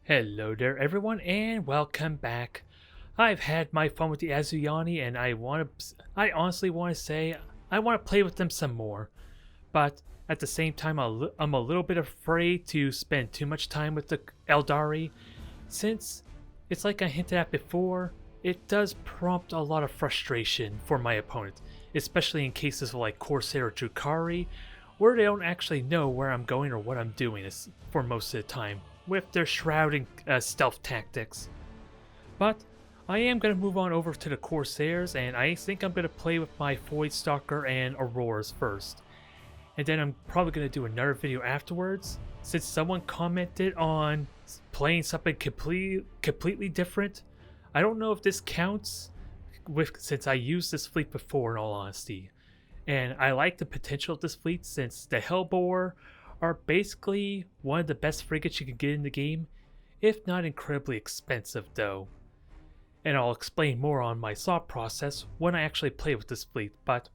Hello there everyone and welcome back. I've had my fun with the Asuryani and I honestly want to say I want to play with them some more. But at the same time I'm a little bit afraid to spend too much time with the Aeldari since it's like I hinted at before, it does prompt a lot of frustration for my opponent, especially in cases like Corsair or Drukhari where they don't actually know where I'm going or what I'm doing for most of the time, with their shrouding stealth tactics. But I am going to move on over to the Corsairs, and I think I'm going to play with my Voidstalker and Auroras first. And then I'm probably going to do another video afterwards, since someone commented on playing something completely different. I don't know if this counts, since I used this fleet before in all honesty. And I like the potential of this fleet since the Hellbore are basically one of the best frigates you can get in the game, if not incredibly expensive though. And I'll explain more on my thought process when I actually play with this fleet, but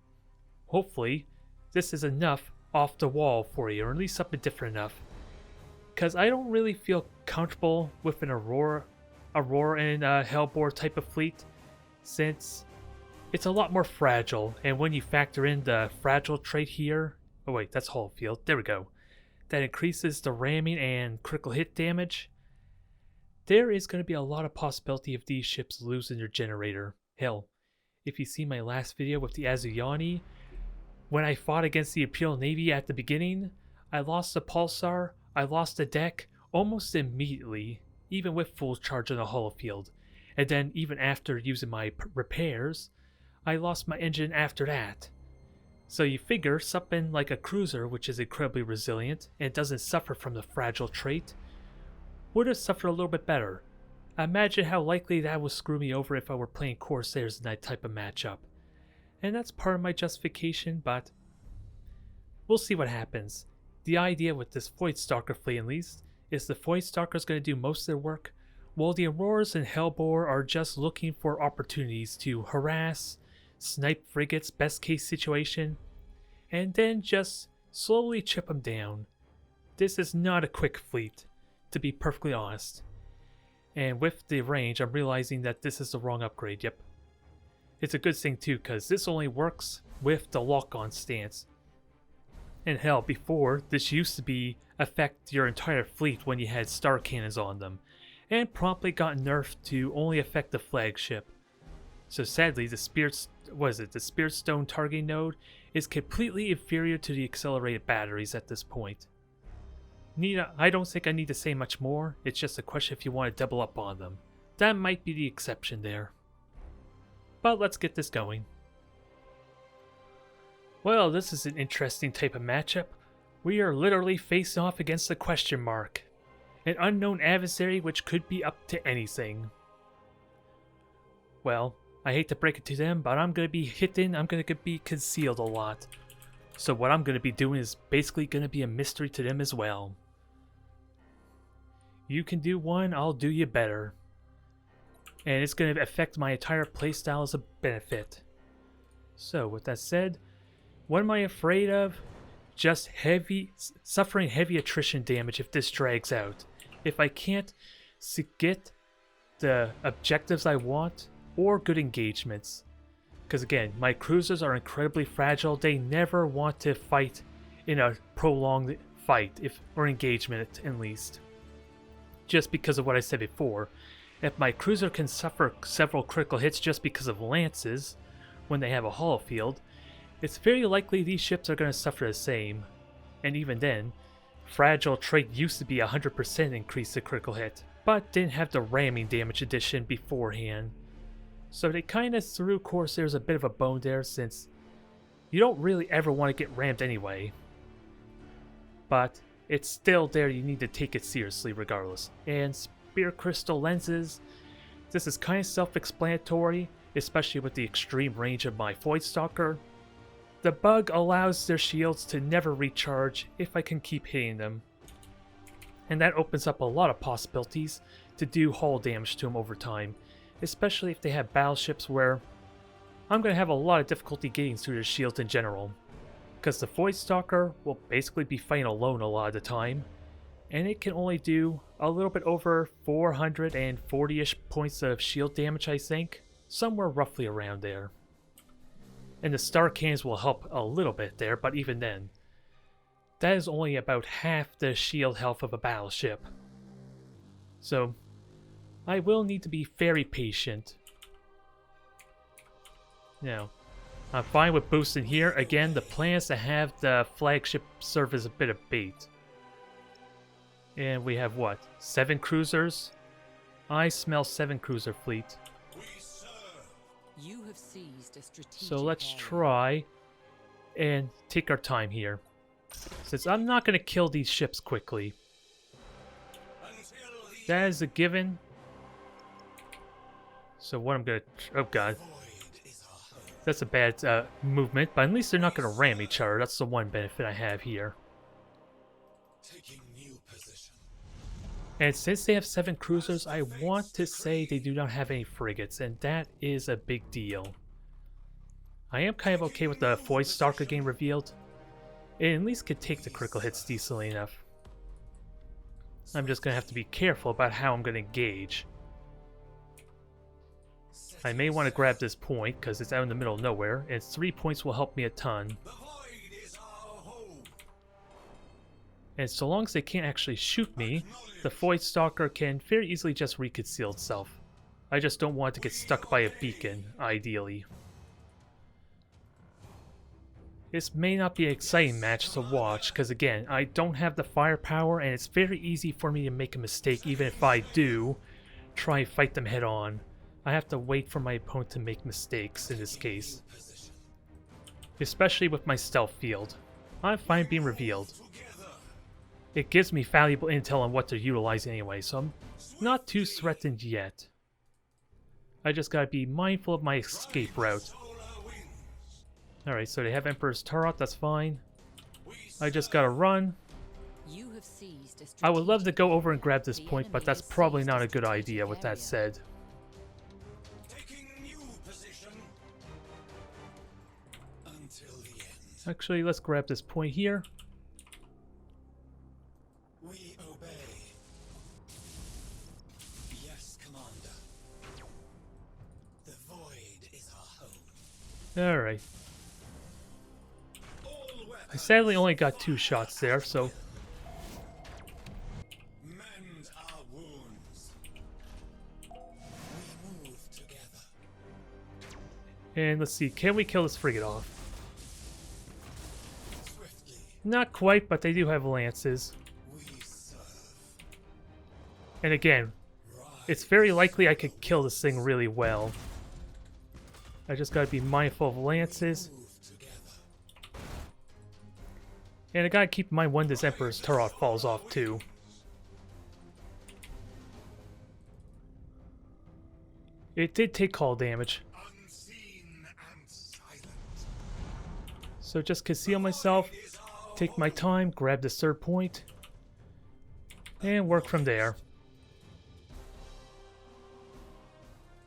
hopefully this is enough off the wall for you, or at least something different enough. Because I don't really feel comfortable with an Aurora and Hellbore type of fleet, since it's a lot more fragile, and when you factor in the fragile trait here, oh wait, that's hull field, there we go, that increases the ramming and critical hit damage, there is going to be a lot of possibility of these ships losing their generator. Hell, if you see my last video with the Asuryani, when I fought against the Imperial Navy at the beginning, I lost the Pulsar, I lost the deck almost immediately, even with full charge on the hull field, and then even after using my repairs, I lost my engine after that. So you figure something like a cruiser, which is incredibly resilient and doesn't suffer from the fragile trait, would have suffered a little bit better. Imagine how likely that would screw me over if I were playing Corsairs in that type of matchup. And that's part of my justification, but we'll see what happens. The idea with this Voidstalker fleet at least is the Voidstalker is going to do most of their work, while the Auroras and Hellbore are just looking for opportunities to harass, snipe frigates best case situation, and then just slowly chip them down. This is not a quick fleet, to be perfectly honest. And with the range, I'm realizing that this is the wrong upgrade, yep. It's a good thing too, because this only works with the lock-on stance. And hell, before, this used to affect your entire fleet when you had star cannons on them, and promptly got nerfed to only affect the flagship. So sadly, the Spirit Stone targeting node is completely inferior to the accelerated batteries at this point. I don't think I need to say much more, it's just a question if you want to double up on them. That might be the exception there. But let's get this going. Well, this is an interesting type of matchup. We are literally facing off against a question mark. An unknown adversary which could be up to anything. Well, I hate to break it to them, but I'm going to be hidden, I'm going to be concealed a lot. So what I'm going to be doing is basically going to be a mystery to them as well. You can do one, I'll do you better. And it's going to affect my entire playstyle as a benefit. So with that said, what am I afraid of? Just suffering heavy attrition damage if this drags out. If I can't get the objectives I want, or good engagements. Because again, my cruisers are incredibly fragile, they never want to fight in a prolonged fight, or engagement at least. Just because of what I said before, if my cruiser can suffer several critical hits just because of lances, when they have a hull field, it's very likely these ships are going to suffer the same. And even then, fragile trait used to be 100% increase the critical hit, but didn't have the ramming damage addition beforehand. So they kind of threw Corsairs a bit of a bone there, since you don't really ever want to get rammed anyway. But it's still there, you need to take it seriously regardless. And Spear Crystal lenses, this is kind of self-explanatory, especially with the extreme range of my Voidstalker. The bug allows their shields to never recharge if I can keep hitting them. And that opens up a lot of possibilities to do hull damage to them over time. Especially if they have battleships where I'm going to have a lot of difficulty getting through their shields in general. Because the Voidstalker will basically be fighting alone a lot of the time, and it can only do a little bit over 440-ish points of shield damage, I think. Somewhere roughly around there. And the star cannons will help a little bit there, but even then, that is only about half the shield health of a battleship. So, I will need to be very patient. Now, I'm fine with boosting here. Again, the plan is to have the flagship serve as a bit of bait. And we have what? 7 cruisers? I smell 7 cruiser fleet. You have seized a strategic So let's area. try and take our time here. Since I'm not going to kill these ships quickly. That is a given. So what I'm going to... Oh god. That's a bad movement, but at least they're not going to ram each other. That's the one benefit I have here. And since they have 7 cruisers, I want to say they do not have any frigates, and that is a big deal. I am kind of okay with the Void Stalker getting revealed. It at least could take the critical hits decently enough. I'm just going to have to be careful about how I'm going to engage. I may want to grab this point, because it's out in the middle of nowhere, and 3 points will help me a ton. And so long as they can't actually shoot me, the Void Stalker can very easily just reconceal itself. I just don't want it to get stuck by a beacon, ideally. This may not be an exciting match to watch, because again, I don't have the firepower, and it's very easy for me to make a mistake even if I do try and fight them head on. I have to wait for my opponent to make mistakes in this case. Especially with my stealth field. I'm fine being revealed. It gives me valuable intel on what they're utilizing anyway, so I'm not too threatened yet. I just gotta be mindful of my escape route. Alright, so they have Emperor's Turret, that's fine. I just gotta run. You have seized a I would love to strategic go area. over and grab this The point, but enemy that's has probably seized not a a good idea strategic with that area. said. Actually, let's grab this point here. We obey. Yes, Commander. The void is our home. Alright. All weapons I sadly only got 2 shots there, so... mend our wounds. We move together. And let's see, can we kill this frigate off? Swiftly, Not quite, but they do have lances. we serve. And again, Rise. it's very likely I could kill this thing really well. I just gotta be mindful of lances. Move together. And I gotta keep in mind when this Emperor's Turret falls off too. It did take call damage. Unseen and silent. So just conceal myself, take my time, grab the 3rd point, and work from there.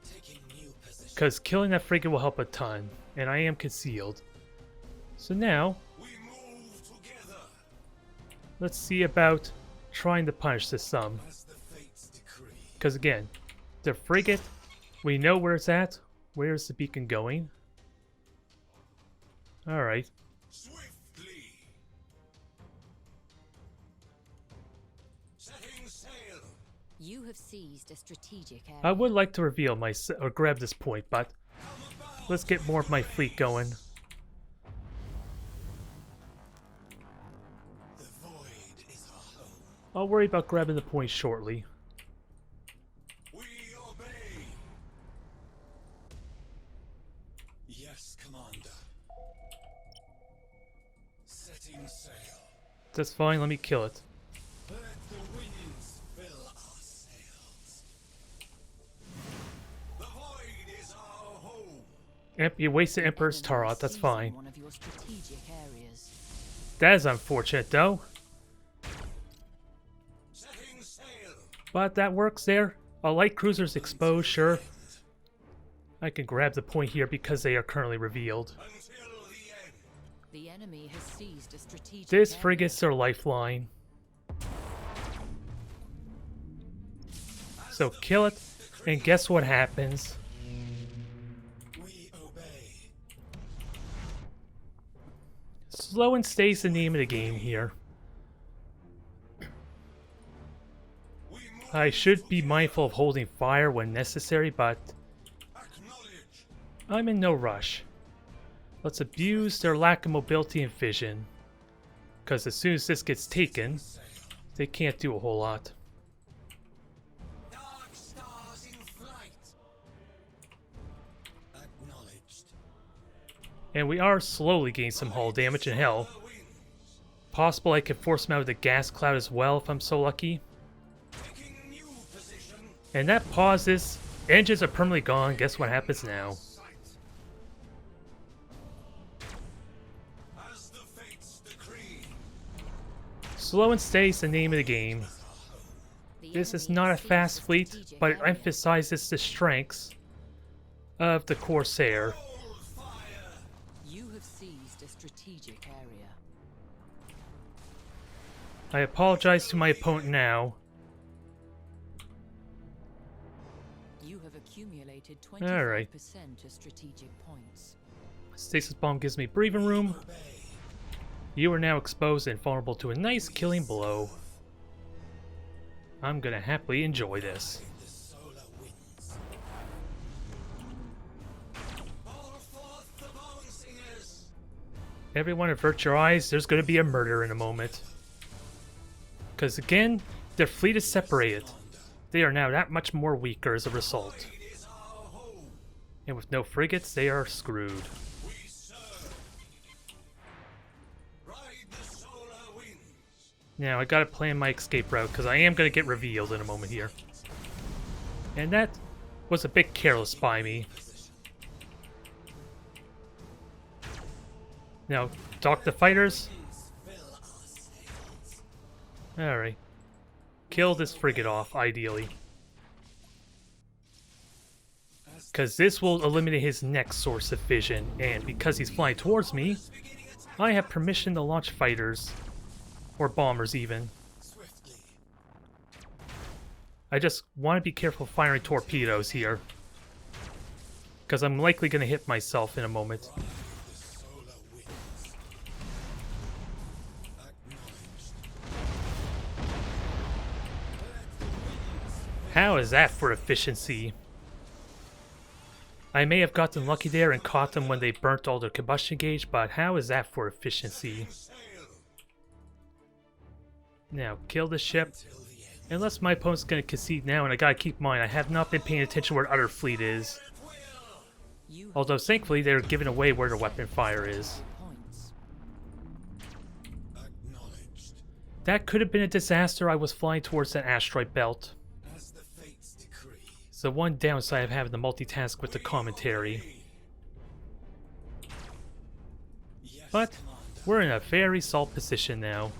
Taking new position. Because killing that frigate will help a ton, and I am concealed. So now, We move together. let's see about trying to punish this some. As the fates decree. Because again, the frigate, we know where it's at. Where's the beacon going? Alright. Swiftly. Setting sail. You have seized a strategic area. I would like to reveal my or grab this point, but let's get more of my fleet going. The void is our home. I'll worry about grabbing the point shortly. We obey. Yes, Commander. Setting sail. That's fine, let me kill it. Let the winds fill our sails. The void is our home. You wasted The Emperor's enemy Turret, is that's seizing fine. One of your strategic areas. That is unfortunate though. Setting sail. But that works there. A light cruiser's exposed, sure. I can grab the point here because they are currently revealed. Until the end. The enemy has seized a strategic This area. frigate's their lifeline. So kill it, and guess what happens? We obey. Slow and stay's the name of the game here. We move. I should be mindful of holding fire when necessary, but Acknowledge. I'm in no rush. Let's abuse their lack of mobility and vision. Because as soon as this gets taken, they can't do a whole lot. Dark stars in flight. Acknowledged. And we are slowly getting some hull damage, and hell, Solar winds. possible I could force them out of the gas cloud as well if I'm so lucky. Taking new position. And that pauses. Engines are permanently gone. Guess what happens now? Sight. As the fates decree. Slow and stay's the name of the game. This is not a fast fleet, but it emphasizes the strengths of the Corsair. Hold fire. You have seized a strategic area. I apologize to my opponent now. You have accumulated Alright. 25% of strategic points. Stasis bomb gives me breathing room. You are now exposed and vulnerable to a nice killing blow. I'm gonna happily enjoy this. The solar winds. Call forth the bone singers. Everyone avert your eyes, there's gonna be a murder in a moment. Because again, their fleet is separated. They are now that much more weaker as a result. It is our home. And with no frigates, they are screwed. We serve. Ride the solar winds. Now, I gotta plan my escape route, because I am gonna get revealed in a moment here. And that was a bit careless by me. Now, talk to fighters. Fill our sails. Alright. Kill this frigate off, ideally. Because this will eliminate his next source of vision, and because he's flying towards me, I have permission to launch fighters. Or bombers, even. Swiftly. I just want to be careful firing torpedoes here. Because I'm likely going to hit myself in a moment. The solar winds. Acknowledged. How is that for efficiency? I may have gotten lucky there and caught them when they burnt all their combustion gauge, but how is that for efficiency? Sail Now, kill the ship. till the end. Unless my opponent's going to concede now, and I gotta keep in mind, I have not been paying attention where other fleet is. You have Although, thankfully, they're giving away where their weapon fire is. points. Acknowledged. That could have been a disaster. I was flying towards that asteroid belt. As the fates decree. It's the one downside of having to multitask with the commentary. Yes, But Commander. we're in a very solid position now.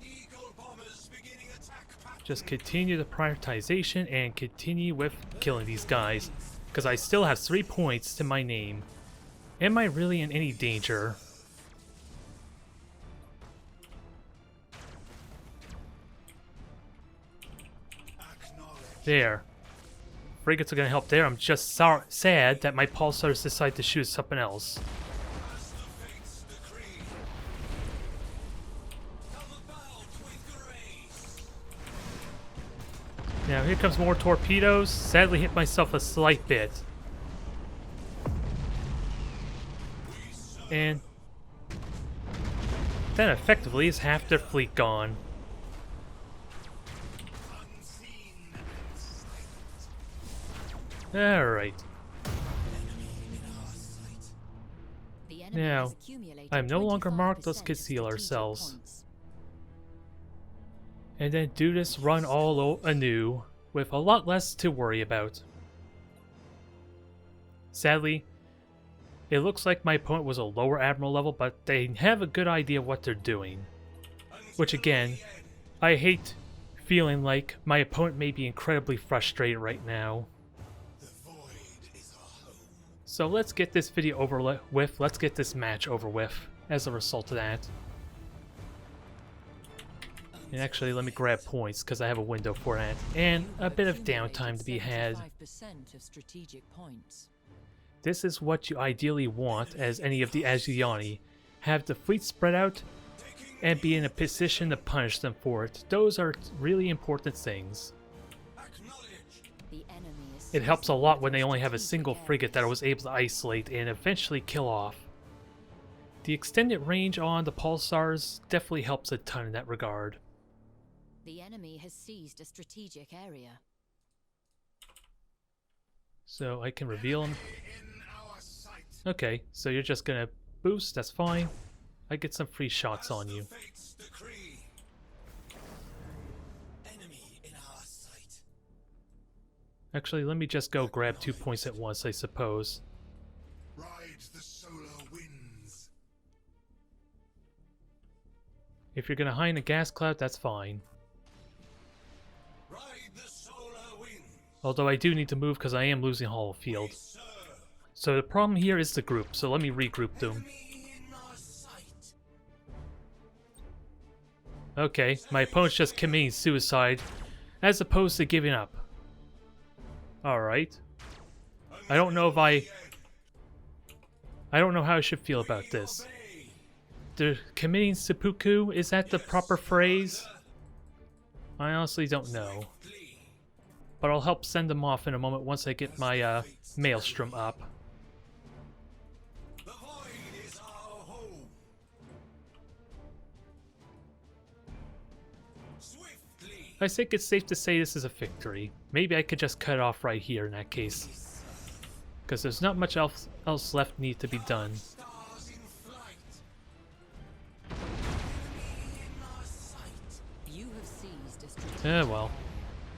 Eagle bombers beginning attack pattern. Just continue the prioritization and continue with killing these guys. Because I still have 3 points to my name. Am I really in any danger? Acknowledged. There. Frigates are going to help there. I'm just sad that my pulsars decide to shoot something else. As the fates decree. Come about with grace. Now here comes more torpedoes. Sadly hit myself a slight bit. And that effectively is half their fleet gone. Unseen and silent. Alright. Enemy in our sight. The enemy Now, has accumulated I am no longer marked. 25% Let's of conceal strategic ourselves. points. And then do this run all anew with a lot less to worry about. Sadly, it looks like my opponent was a lower admiral level, but they have a good idea what they're doing. Which again, I hate feeling like my opponent may be incredibly frustrated right now. The void is our home. So let's get this video over with. Let's get this match over with as a result of that. And actually, let me grab points because I have a window for that. And a bit of downtime to be had. 75% of strategic points. This is what you ideally want as any of the Asuryani. Have the fleet spread out and be in a position to punish them for it. Those are really important things. The enemy is It helps a lot when they only have a single frigate that I was able to isolate and eventually kill off. The extended range on the pulsars definitely helps a ton in that regard. The enemy has seized a strategic area. So I can reveal them. Okay, so you're just gonna boost, that's fine. I get some free shots on you. Actually, let me just go grab 2 points at once, I suppose. Ride the solar winds. If you're gonna hide in a gas cloud, that's fine. Ride the solar winds. Although I do need to move because I am losing Hollow Field. So the problem here is the group, so let me regroup them. Okay, my opponent's just committing suicide, as opposed to giving up. Alright. I don't know how I should feel about this. They're committing seppuku? Is that the proper phrase? I honestly don't know. But I'll help send them off in a moment once I get my maelstrom up. The void is our home. Swiftly. I think it's safe to say this is a victory. Maybe I could just cut it off right here in that case. Because there's not much else left need to be done. Stars in flight. You have seized a strategic Well.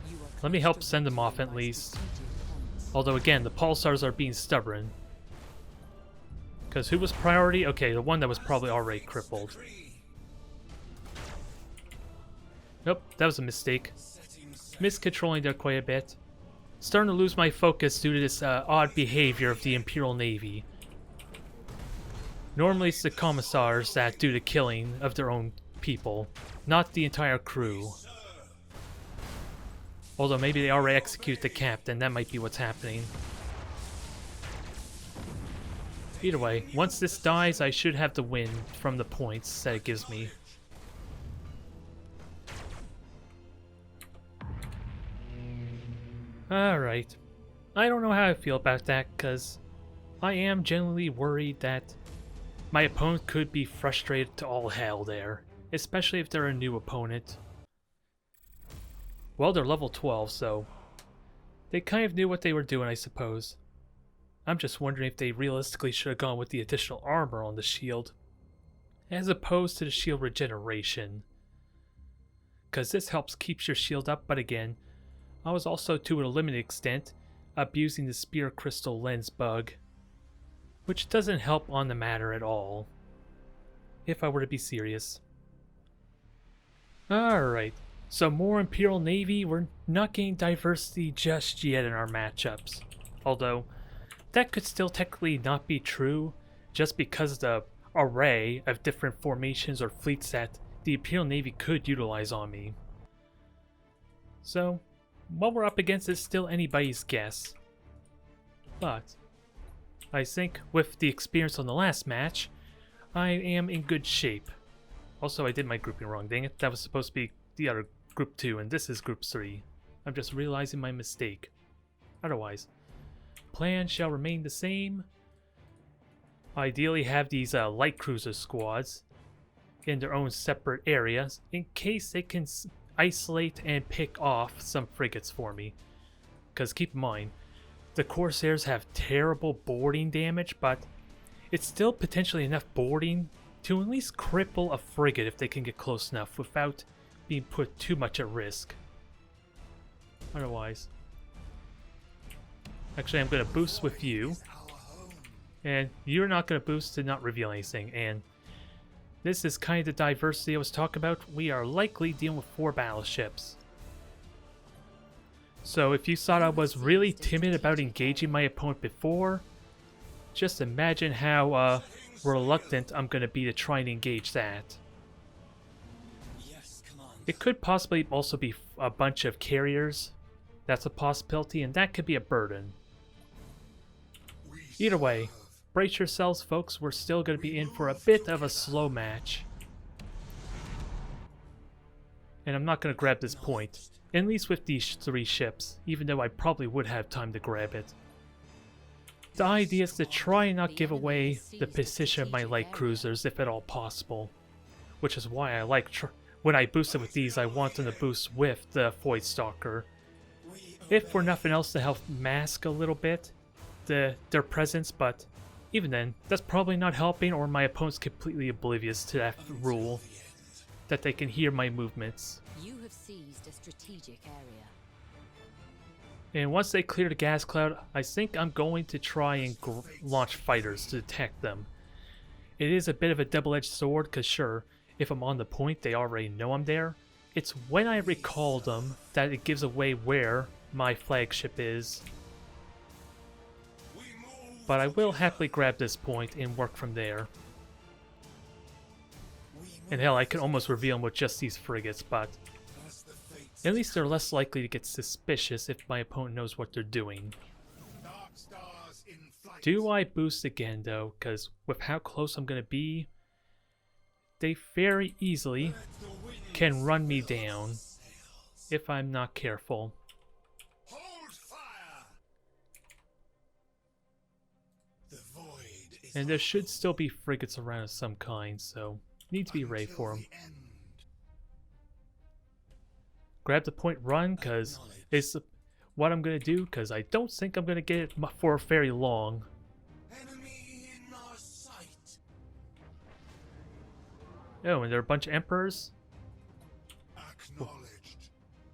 You are Let me help close to send them off retaining at my least. strategic points. Although again, the pulsars are being stubborn. Because who was priority? Okay, the one that was probably already crippled. Nope, that was a mistake. Miscontrolling there quite a bit. Starting to lose my focus due to this odd behavior of the Imperial Navy. Normally it's the commissars that do the killing of their own people, not the entire crew. Although maybe they already execute the captain, that might be what's happening. Either way, once this dies, I should have the win from the points that it gives me. Alright. I don't know how I feel about that, because I am genuinely worried that my opponent could be frustrated to all hell there, especially if they're a new opponent. Well, they're level 12, so they kind of knew what they were doing, I suppose. I'm just wondering if they realistically should have gone with the additional armor on the shield, as opposed to the shield regeneration. Because this helps keep your shield up, but again, I was also, to a limited extent, abusing the spear crystal lens bug, which doesn't help on the matter at all, if I were to be serious. Alright, so more Imperial Navy. We're not getting diversity just yet in our matchups, although that could still technically not be true, just because of the array of different formations or fleets that the Imperial Navy could utilize on me. So, what we're up against is still anybody's guess. But I think with the experience on the last match, I am in good shape. Also, I did my grouping wrong, dang it. That was supposed to be the other group 2, and this is group 3. I'm just realizing my mistake. Otherwise, plan shall remain the same. Ideally have these light cruiser squads in their own separate areas in case they can isolate and pick off some frigates for me. Because keep in mind, the Corsairs have terrible boarding damage, but it's still potentially enough boarding to at least cripple a frigate if they can get close enough without being put too much at risk. Otherwise, actually I'm going to boost with you, and you're not going to boost to not reveal anything, and this is kind of the diversity I was talking about. We are likely dealing with 4 battleships. So if you thought I was really timid about engaging my opponent before, just imagine how reluctant I'm going to be to try and engage that. Yes, Commander. It could possibly also be a bunch of carriers. That's a possibility, and that could be a burden. Either way, brace yourselves, folks. We're still going to be in for a bit of a slow match. And I'm not going to grab this point, at least with these 3 ships, even though I probably would have time to grab it. The idea is to try and not give away the position of my light cruisers if at all possible. Which is why I like, when I boosted with these, I want them to boost with the Void Stalker. If for nothing else to help mask a little bit their presence, but even then, that's probably not helping, or my opponent's completely oblivious to that rule, that they can hear my movements. You have seized a strategic area. And once they clear the gas cloud, I think I'm going to try and launch fighters to attack them. It is a bit of a double-edged sword, because sure, if I'm on the point, they already know I'm there. It's when I recall them that it gives away where my flagship is. But I will happily grab this point and work from there. And hell, I can almost reveal them with just these frigates, but at least they're less likely to get suspicious if my opponent knows what they're doing. Do I boost again though? Because with how close I'm going to be, they very easily can run me down if I'm not careful. And there should still be frigates around of some kind, so need to be ready for them. Grab the point, run, because it's what I'm going to do, because I don't think I'm going to get it for very long. Oh, and there are a bunch of emperors?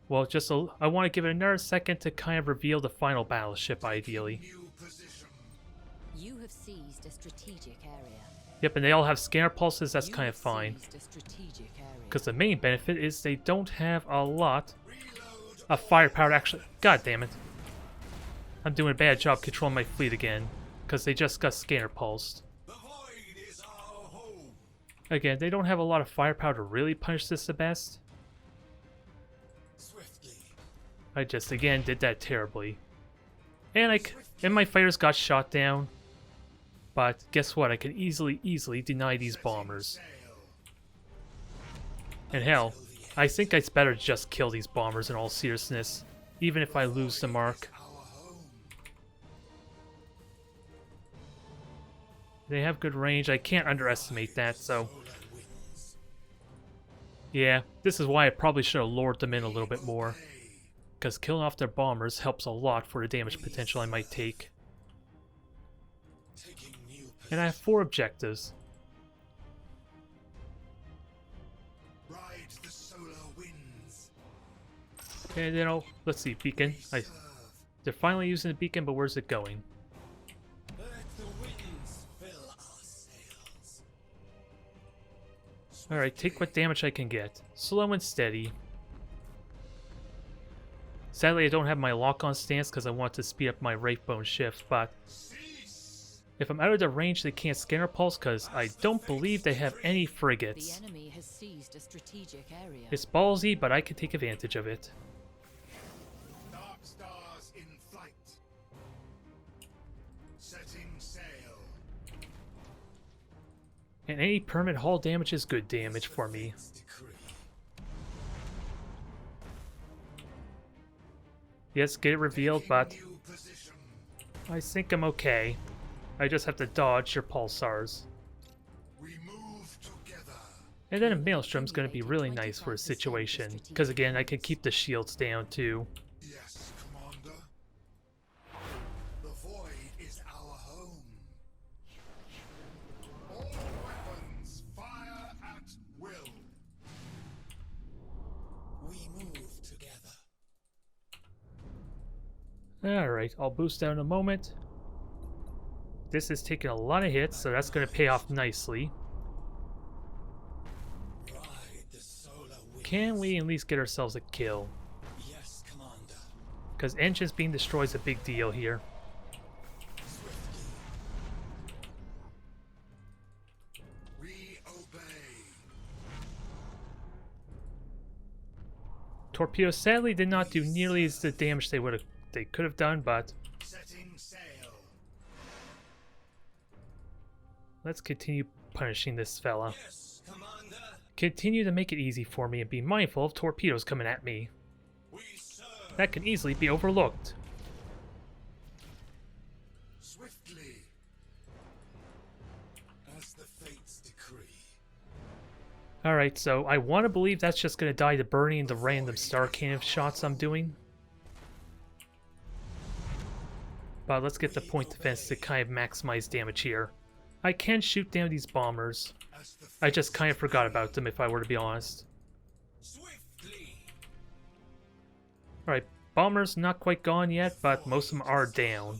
Well, I want to give it another second to kind of reveal the final battleship, ideally. You have seized a strategic area. Yep, and they all have scanner pulses, that's kind of fine. Because the main benefit is they don't have a lot of firepower to actually... God damn it. I'm doing a bad job controlling my fleet again, because they just got scanner pulsed. Again, they don't have a lot of firepower to really punish this the best. I just, again, did that terribly. And my fighters got shot down. But guess what? I can easily deny these bombers. And hell, I think it's better to just kill these bombers in all seriousness, even if I lose the mark. They have good range, I can't underestimate that, so... Yeah, this is why I probably should have lured them in a little bit more. Because killing off their bombers helps a lot for the damage potential I might take. And I have 4 objectives. And then, let's see, beacon. They're finally using the beacon, but where's it going? Alright, take what damage I can get. Slow and steady. Sadly, I don't have my lock-on stance because I want to speed up my Wraithbone shift, but... if I'm out of the range, they can't scanner pulse because I don't believe they have any frigates. The enemy has seized a strategic area. It's ballsy, but I can take advantage of it. Dark stars in flight. Setting sail. And any permanent hull damage is good damage for me. Yes, get it revealed, but I think I'm okay. I just have to dodge your pulsars. And then a Maelstrom's going to be really nice for a situation, because again, I can keep the shields down too. Yes, Commander. The void is our home. All weapons fire at will. We move together. Alright, I'll boost down in a moment. This is taking a lot of hits, so that's going to pay off nicely. Can we at least get ourselves a kill? Yes, Commander. Because engines being destroyed is a big deal here. We obey. torpedoes sadly did not do nearly as the damage they could have done, but Setting sail. let's continue punishing this fella. Yes, Commander. Continue to make it easy for me and be mindful of torpedoes coming at me. We serve. That can easily be overlooked. Swiftly. As the fates decree. Alright, so I want to believe that's just going to die to burning the random star cannon shots I'm doing. But let's get the point defense to kind of maximize damage here. I can shoot down these bombers. As the I just kind of forgot about them if I were to be honest. swiftly. Alright, bombers not quite gone yet, but most of them are down.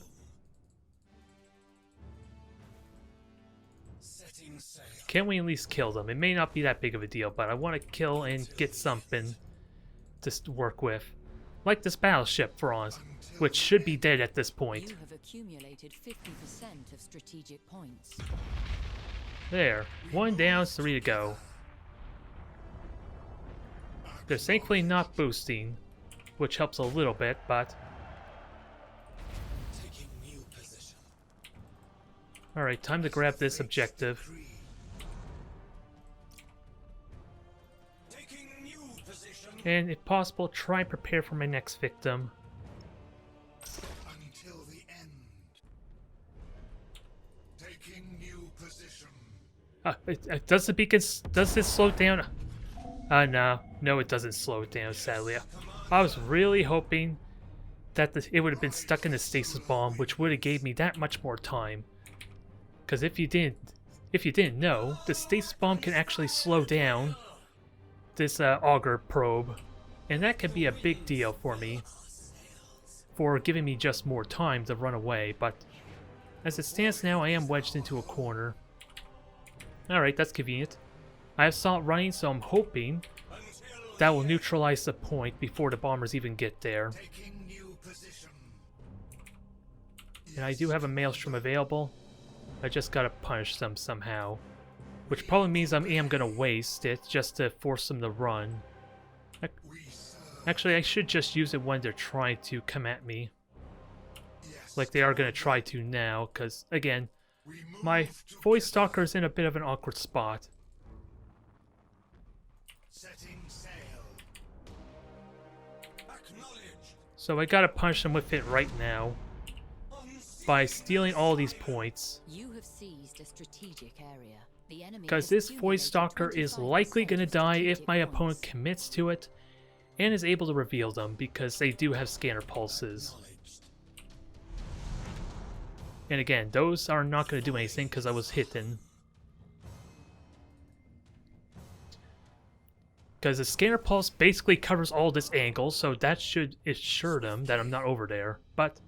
Setting sail. Can we at least kill them? It may not be that big of a deal, but I want to kill and get something to work with. Like this battleship, for us, which should be dead at this point. You have accumulated 50% of strategic points. There. One down, 3 to go. They're thankfully not boosting, which helps a little bit, but... Taking new position. Alright, time to grab this objective. Decree. Taking new position. And if possible, try and prepare for my next victim. Until the end. Taking new position. Does the beacon... Does this slow it down? No. No, it doesn't slow it down, sadly. I was really hoping that it would have been stuck in the stasis bomb, which would have gave me that much more time. Because if you didn't know, the stasis bomb can actually slow down this auger probe. And that could be a big deal for me. For giving me just more time to run away, but as it stands now, I am wedged into a corner. Alright, that's convenient. I have Salt running, so I'm hoping that will neutralize the point before the bombers even get there. Taking new position. And I do have a Maelstrom available. I just gotta punish them somehow. Which probably means I am gonna waste it just to force them to run. We serve. Actually, I should just use it when they're trying to come at me. Yes. Like they are gonna try to now, because, again, We move my to Voice Stalker is in a bit of an awkward spot. setting sail. Acknowledged. So I gotta punish them with it right now by stealing all these points. You have seized a strategic area. The enemy Because has this Voice accumulated Stalker is 25% likely gonna of die if strategic my points. opponent commits to it and is able to reveal them, because they do have scanner pulses. Acknowledged. And again, those are not gonna do anything because I was hidden. Because the scanner pulse basically covers all this angle, so that should assure them that I'm not over there. But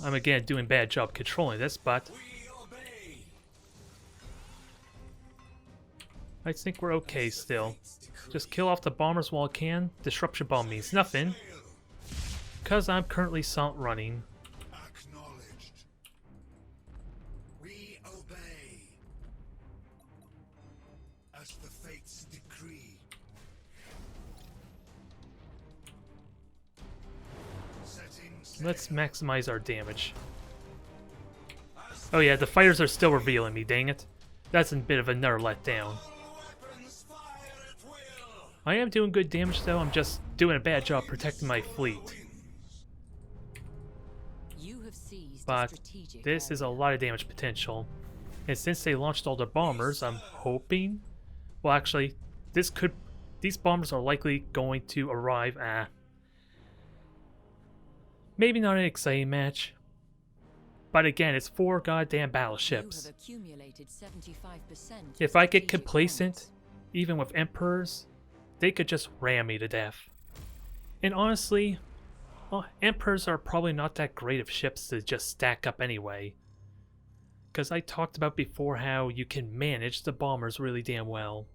I'm again doing a bad job controlling this, but We obey. I think we're okay still. Just kill off the bombers while I can. Disruption bomb means nothing, because I'm currently salt running. Acknowledged. We obey. As the fates decree. Setting sail. Let's maximize our damage. Oh yeah, the fighters are still revealing me, dang it. That's a bit of another letdown. All weapons fire at will. I am doing good damage though, I'm just doing a bad job protecting my fleet. You have seized a But strategic this is a area. lot of damage potential. And since they launched all their bombers, I'm hoping... Well actually, these bombers are likely going to arrive at... Maybe not an exciting match. But again, it's 4 goddamn battleships. You have accumulated 75% of If I get strategic complacent, points. even with Emperors, they could just ram me to death. And honestly, Emperors are probably not that great of ships to just stack up anyway. Because I talked about before how you can manage the bombers really damn well.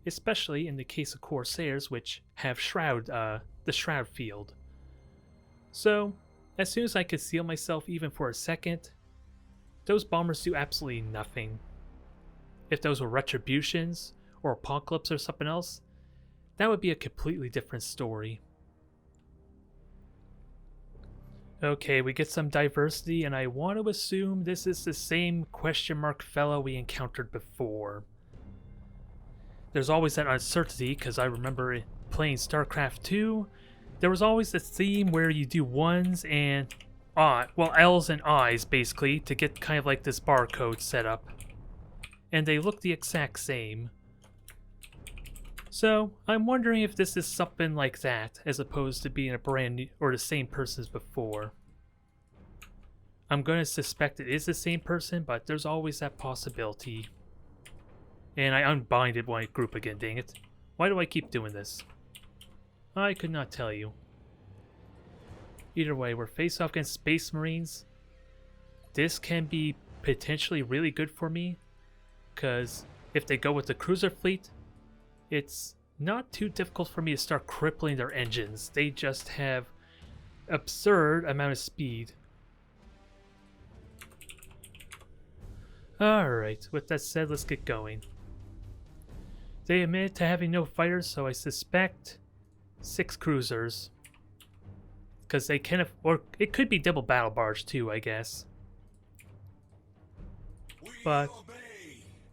Especially in the case of Corsairs, which have the Shroud field. So, as soon as I conceal myself even for a second, those bombers do absolutely nothing. If those were Retributions, or Apocalypse or something else, that would be a completely different story. Okay, we get some diversity, and I want to assume this is the same question mark fellow we encountered before. There's always that uncertainty, because I remember playing StarCraft 2, there was always this theme where you do ones and L's and I's basically to get kind of like this barcode set up. And they look the exact same. So, I'm wondering if this is something like that, as opposed to being a brand new, or the same person as before. I'm going to suspect it is the same person, but there's always that possibility. And I unbinded my group again, dang it. Why do I keep doing this? I could not tell you. Either way, we're face off against Space Marines. This can be potentially really good for me, because if they go with the cruiser fleet, it's not too difficult for me to start crippling their engines. They just have absurd amount of speed. Alright, with that said, let's get going. They admitted to having no fighters, so I suspect 6 cruisers. Because they can, or it could be double battle barge too, I guess. But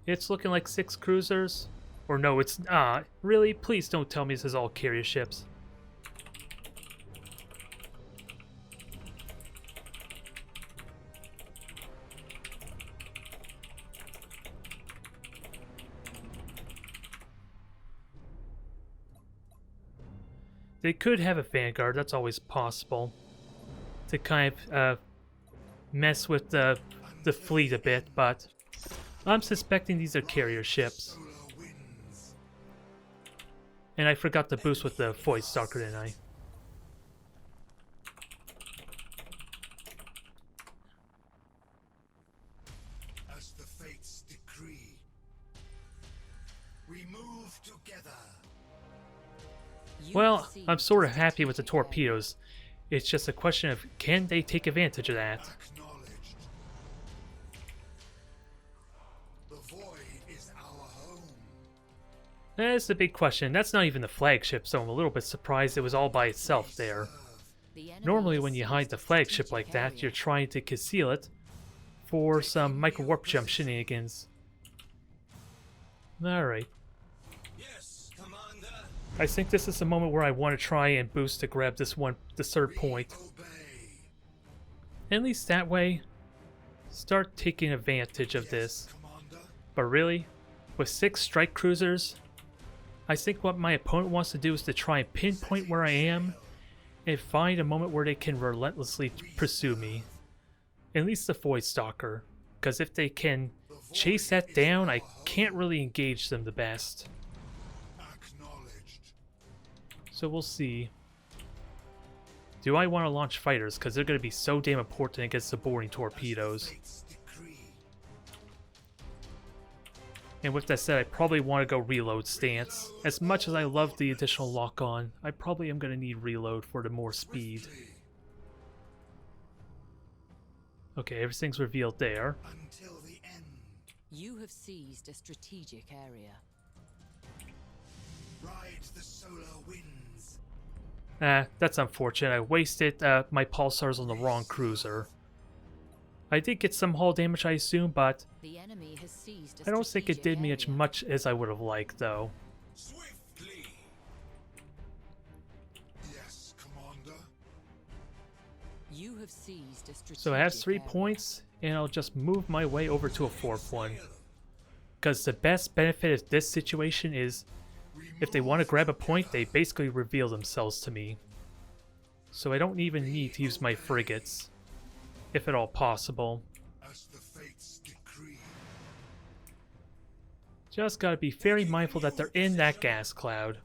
it's looking like 6 cruisers. Or no, it's not. Really? Please don't tell me this is all carrier ships. They could have a vanguard, that's always possible. To kind of mess with the fleet a bit, but I'm suspecting these are carrier ships. And I forgot to boost with the Void Stalker, didn't I? As the fates decree, we move together. Well, I'm sort of happy with the torpedoes. It's just a question of, can they take advantage of that? Acknowledged. The void is our home. That's the big question. That's not even the flagship, so I'm a little bit surprised it was all by itself there. Normally when you hide the flagship like that, you're trying to conceal it for some micro-warp jump shenanigans. Alright. Yes, Commander. I think this is the moment where I want to try and boost to grab this third point. Obey. At least that way, start taking advantage of this. Commander. But really, with 6 strike cruisers, I think what my opponent wants to do is to try and pinpoint where I am and find a moment where they can relentlessly pursue me. At least the Void Stalker, because if they can chase that down, I can't really engage them the best. Acknowledged. So we'll see. Do I want to launch fighters? Because they're going to be so damn important against the boring torpedoes. Fates decree. And with that said, I probably want to go reload stance. As much as I love the additional lock-on, I probably am going to need reload for the more speed. Swiftly. Okay, everything's revealed there. Until the end. You have seized a strategic area. Ride the solar winds. That's unfortunate. I wasted my pulsars on the wrong cruiser. I did get some hull damage, I assume, but The enemy has seized a I don't think it did me as strategic area. much as I would have liked, though. Swiftly. Yes, Commander. You have seized a strategic So it has 3 area. points, and I'll just move my way over to a 4th one. Because the best benefit of this situation is, if they want to grab a point, they basically reveal themselves to me. So I don't even need to use my frigates, if at all possible. As the fates decree. Just gotta be very mindful that they're in that gas cloud.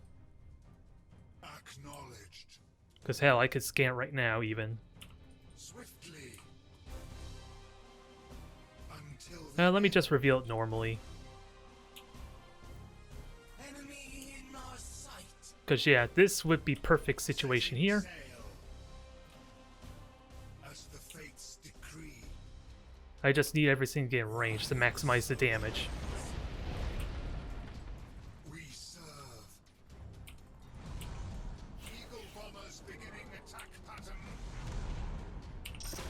Acknowledged. Because hell, I could scan it right now even. Swiftly. Until the Let me just reveal it normally. enemy in our sight. Because yeah, this would be perfect situation here. Sail. As the fates decree. I just need everything to get in range to maximize the damage. We serve.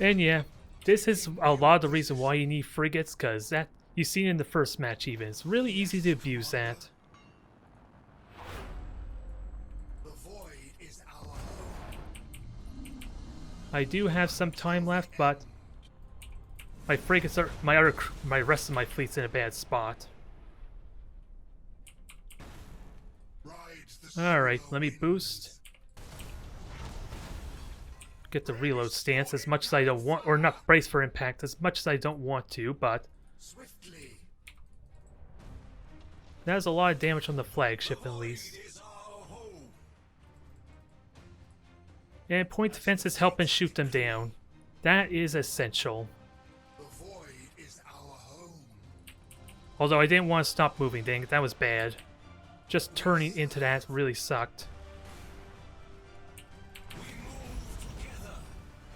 And yeah, this is a lot of the reason why you need frigates, because that you've seen in the first match even. It's really easy to abuse that. The void is our home. I do have some time left, but my frigates are my rest of my fleet's in a bad spot. Alright, let me boost. Get the reload stance as much as I don't want, or not brace for impact as much as I don't want to, but Swiftly. that is a lot of damage on the flagship at least. It is our home. And point defense is helping shoot them down. That is essential. The void is our home. Although I didn't want to stop moving, dang it, that was bad. Just turning into that really sucked.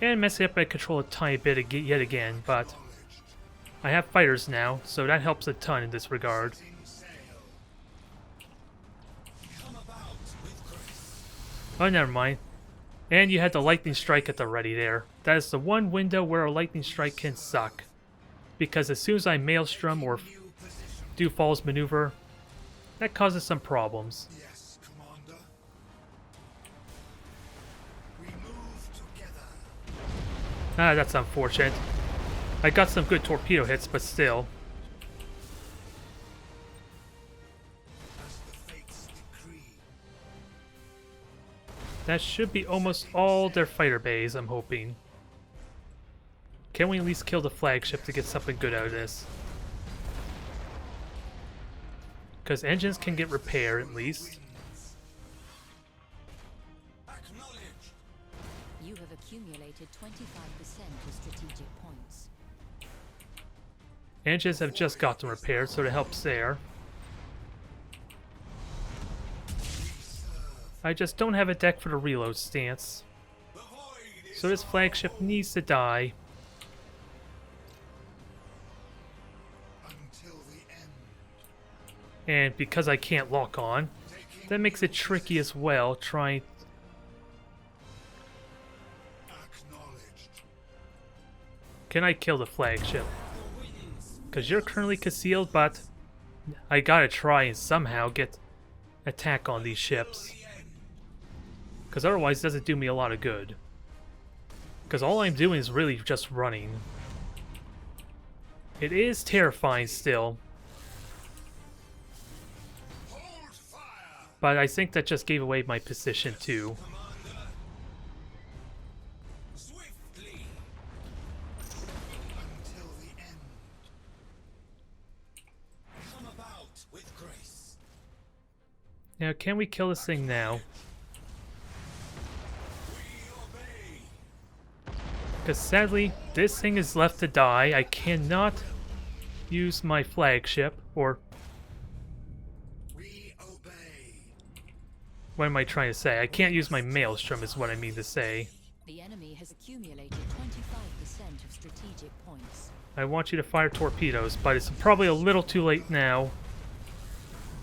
And messing up my control a tiny bit yet again, but I have fighters now, so that helps a ton in this regard. Oh, never mind. And you had the lightning strike at the ready there. That is the one window where a lightning strike can suck. Because as soon as I maelstrom or do falls maneuver, that causes some problems. Yes, Commander. We move together. Ah, that's unfortunate. I got some good torpedo hits, but still. As the fates decree. That should be almost all their fighter bays, I'm hoping. Can we at least kill the flagship to get something good out of this? Because engines can get repaired at least. Acknowledged. You have accumulated 25% of strategic points. Engines have just gotten repaired, so it helps there. I just don't have a deck for the reload stance. The void is So this flagship needs to die. until the end. And because I can't lock on, that makes it tricky as well, trying... Acknowledged. Can I kill the flagship? Because you're currently concealed, but I gotta try and somehow get attack on these ships. Because otherwise it doesn't do me a lot of good. Because all I'm doing is really just running. It is terrifying still. Hold fire. But I think that just gave away my position too. Commander. Swiftly. Until the end. Come about with grace. Now, can we kill this thing now? We obey. Because sadly, this thing is left to die. I cannot use my flagship, or We obey. what am I trying to say? I can't use my maelstrom is what I mean to say. The enemy has accumulated 25% of strategic points. I want you to fire torpedoes, but it's probably a little too late now.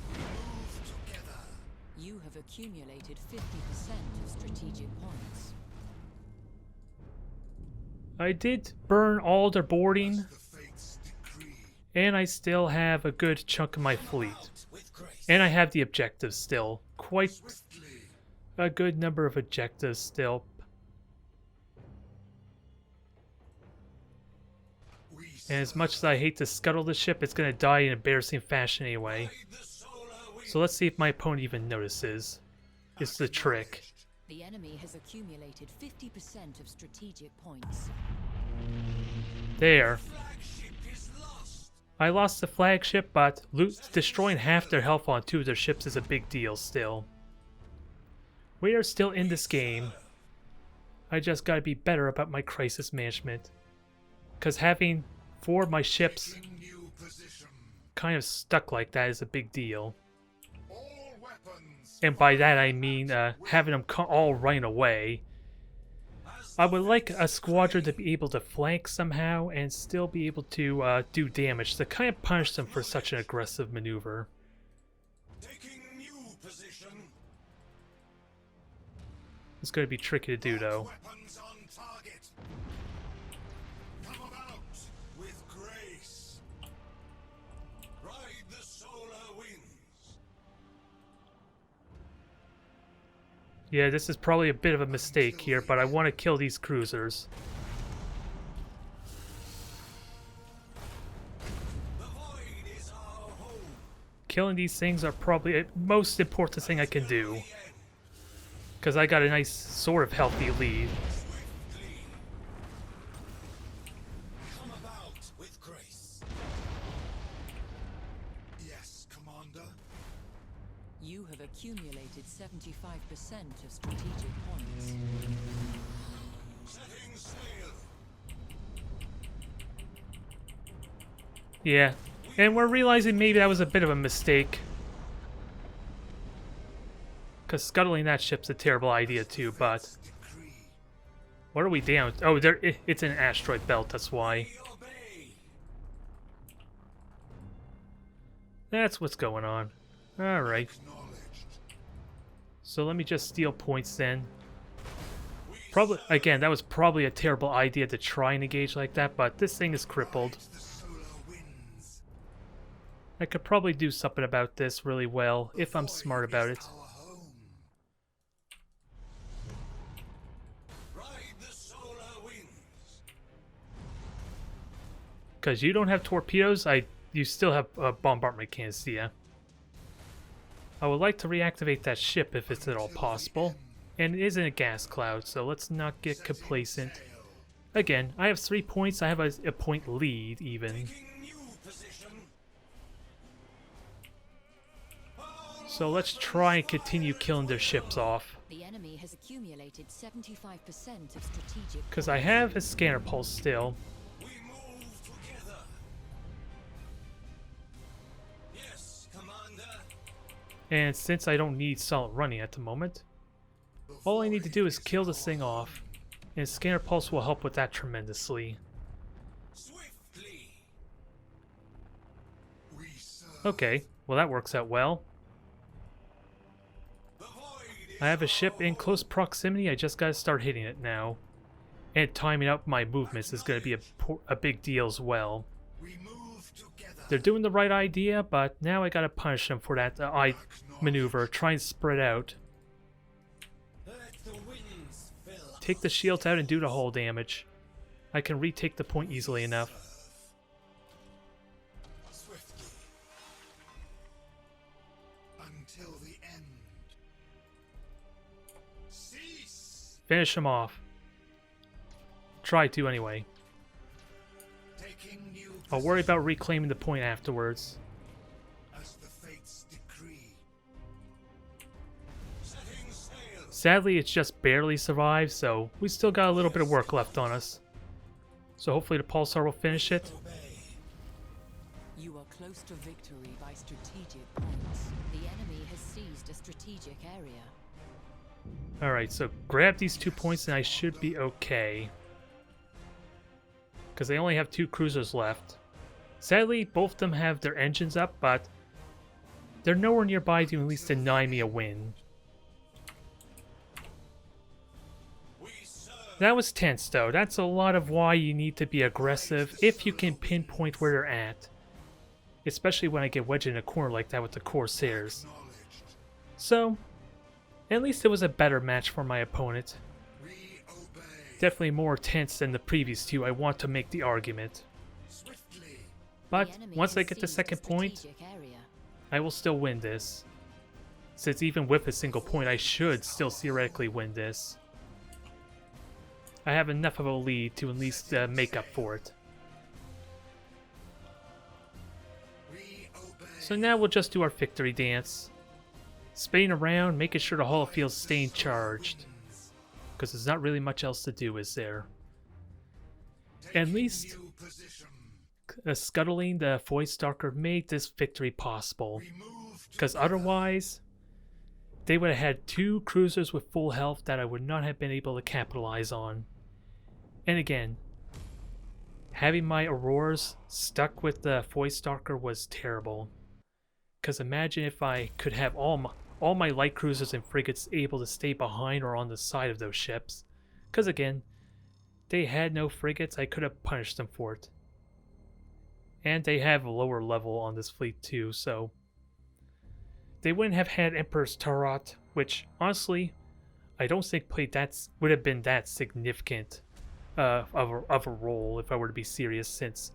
Move together. You have accumulated 50% of strategic points. I did burn all their boarding, The fates decree. and I still have a good chunk of my fleet. With grace. And I have the objectives still. Quite Swiftly. a good number of objectives still. We And as much as I hate to scuttle the ship, it's gonna die in embarrassing fashion anyway. serve the solar wind. So let's see if my opponent even notices. It's the trick. The enemy has accumulated 50% of strategic points. There. Flagship is lost. I lost the flagship, but destroying half their health on two of their ships is a big deal still. We are still in this game. I just gotta be better about my crisis management. Because having 4 of my ships In new position. kind of stuck like that is a big deal. All weapons. And by that I mean having them all run away. I would like a squadron to be able to flank somehow and still be able to do damage to kind of punish them for such an aggressive maneuver. Taking new position. It's going to be tricky to do though. Weapons on target. Yeah, this is probably a bit of a mistake here, but I want to kill these cruisers. The void is our home. Killing these things are probably the most important thing I can do. Because I got a nice sort of healthy lead. Swiftly. Come about with grace. Yes, Commander. You have accumulated 75% of strategic points. Setting sail. Yeah, and we're realizing maybe that was a bit of a mistake. Because scuttling that ship's a terrible idea too, but... Decree. What are we down? Oh, it's an asteroid belt, that's why. We obey. That's what's going on. Alright, Acknowledged. so let me just steal points then. We Probably, again, that was probably a terrible idea to try and engage like that, but this thing is crippled. the solar winds. I could probably do something about this really well, if I'm Void smart about is it. our home. Ride the solar winds. Because you don't have torpedoes, you still have bombardment cannons, yeah. I would like to reactivate that ship if it's at all possible. And it is in a gas cloud, so let's not get complacent. Again, I have 3 points, I have a point lead even. Taking new position. So let's try and continue killing their ships off. The enemy has accumulated 75% of strategic Because I have a scanner pulse still. We move together. Yes, Commander. And since I don't need solid running at the moment, all I need to do is kill this thing off. And scanner pulse will help with that tremendously. Swiftly. We serve. Okay, well that works out well. The void is I have a ship in close proximity, I just gotta start hitting it now. And timing out my movements is gonna be a big deal as well. We move together. They're doing the right idea, but now I gotta punish them for that maneuver, try and spread out. Let the winds fill. Take the shields out and do the hull damage. I can retake the point easily enough. Swiftly. Until the end. Cease. Finish them off. Try to anyway. Taking new I'll worry about reclaiming the point afterwards. as the fates decree. Setting sail. Sadly, it's just barely survived, so we still got a little bit of work left on us. So hopefully the Pulsar will finish it. Obey. You are close to victory by strategic points. The enemy has seized a strategic area. Alright, so grab these 2 points and I should be okay. Because they only have 2 cruisers left. Sadly, both of them have their engines up, but they're nowhere nearby to at least deny me a win. We serve. That was tense though. That's a lot of why you need to be aggressive if you can pinpoint where they're at. Especially when I get wedged in a corner like that with the Corsairs. Acknowledged. So, at least it was a better match for my opponent. We obey. Definitely more tense than the previous 2, I want to make the argument. Swiftly. But The enemy once I has get the seized a second point, strategic area. I will still win this. Since even with a single point, I should still theoretically win this. I have enough of a lead to at least make up for it. We obey. So now we'll just do our victory dance. Spinning around, making sure the hull feels staying charged. Because there's not really much else to do, is there? At least New position. scuttling the Voidstalker made this victory possible. We move Because otherwise, they would have had 2 cruisers with full health that I would not have been able to capitalize on. And again, having my Auroras stuck with the Voidstalker was terrible. Because imagine if I could have all my light cruisers and frigates able to stay behind or on the side of those ships. Because again, they had no frigates, I could have punished them for it. And they have a lower level on this fleet too, so... They wouldn't have had Emperor's Tarot, which, honestly, I don't think play that's would have been that significant of a role if I were to be serious, since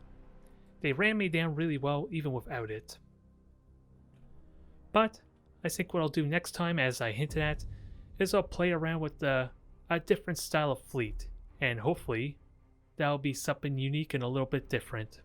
they ran me down really well even without it. But I think what I'll do next time, as I hinted at, is I'll play around with a different style of fleet, and hopefully that'll be something unique and a little bit different.